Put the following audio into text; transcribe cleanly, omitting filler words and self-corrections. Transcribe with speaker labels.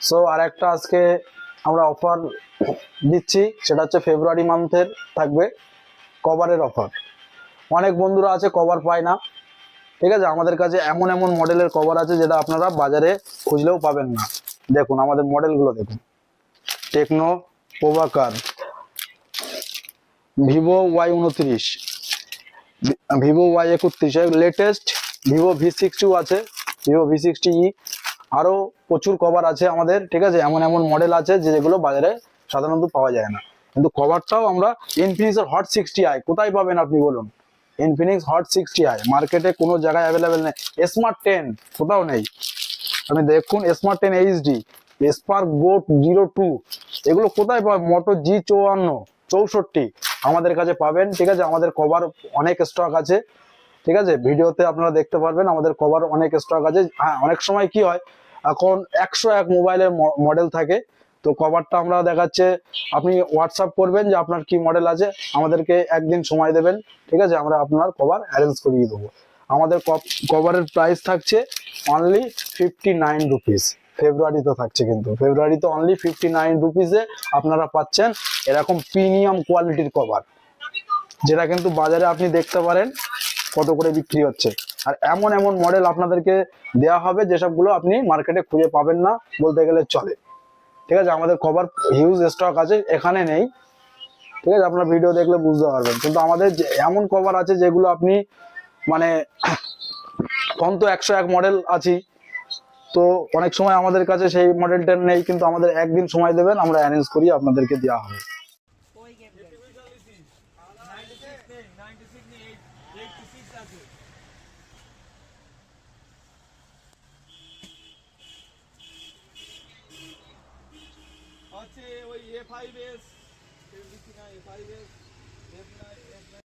Speaker 1: So আর একটা আজকে আমরা অফার দিচ্ছি, সেটা হচ্ছে ফেব্রুয়ারি মান্থের থাকবে কভারের অফার। অনেক বন্ধুরা আছে কভার পায় না, ঠিক আছে। আমাদের কাছে এমন এমন মডেলের কভার আছে যেটা আপনারা বাজারে খুঁজলেও পাবেন না। দেখুন আমাদের মডেলগুলো দেখুন, টেকনো প্রভাকার, Vivo Y29, Vivo Y31, latest Vivo V60 আছে, ভিভো V60e, আরও প্রচুর কভার আছে আমাদের, ঠিক আছে। এমন এমন মডেল আছে যেগুলো বাজারে সাধারণত পাওয়া যায় না, কিন্তু কভারটাও আমরা ইনফিনিক্সের হট 60i কোথায় পাবেন আপনি বলুন? ইনফিনিক্স হট 60i মার্কেটে কোনো জায়গায় অ্যাভেলেবেল নেই। স্মার্ট 10 কোথাও নেই। আপনি দেখুন স্মার্ট 10 এইচডি, স্পার্ক বোট 02, এগুলো কোথায় পাবেন? মোটো G54 64 আমাদের কাছে পাবেন, ঠিক আছে। আমাদের কভার অনেক স্টক আছে, ঠিক আছে। ভিডিওতে আপনারা দেখতে পারবেন আমাদের কভার অনেক স্টক আছে। হ্যাঁ, অনেক সময় কি হয়, এখন 101 মোবাইলের মডেল থাকে, তো কভারটা আমরা দেখাচ্ছে, আপনি হোয়াটসঅ্যাপ করবেন যে আপনার কি মডেল আছে, আমাদেরকে একদিন সময় দেবেন, ঠিক আছে, আমরা আপনার কভার অ্যারেঞ্জ করিয়ে দেবো। আমাদের কভারের প্রাইস থাকছে অনলি 59 রুপিস। ফেব্রুয়ারিতে থাকছে, কিন্তু ফেব্রুয়ারিতে অনলি 59 রুপিসে আপনারা পাচ্ছেন এরকম প্রিমিয়াম কোয়ালিটির কভার, যেটা কিন্তু বাজারে আপনি দেখতে পারেন কত করে বিক্রি হচ্ছে। আর এমন এমন মডেল আপনাদেরকে দেওয়া হবে যেসবগুলো আপনি মার্কেটে খুঁজে পাবেন না বলতে গেলে চলে, ঠিক আছে। আমাদের কভার হিউজ স্টক আছে, এখানে নেই, ঠিক আছে। আপনার ভিডিও দেখলে বুঝতে পারবেন। কিন্তু আমাদের এমন কভার আছে যেগুলো আপনি মানে তখন তো 101 মডেল আছি, তো অনেক সময় আমাদের কাছে সেই মডেলটা নেই, কিন্তু আমাদের একদিন সময় দেবেন, আমরা অ্যারেঞ্জ করি আপনাদেরকে দেওয়া হবে।
Speaker 2: হচ্ছে ওই A5s, A5s, F9,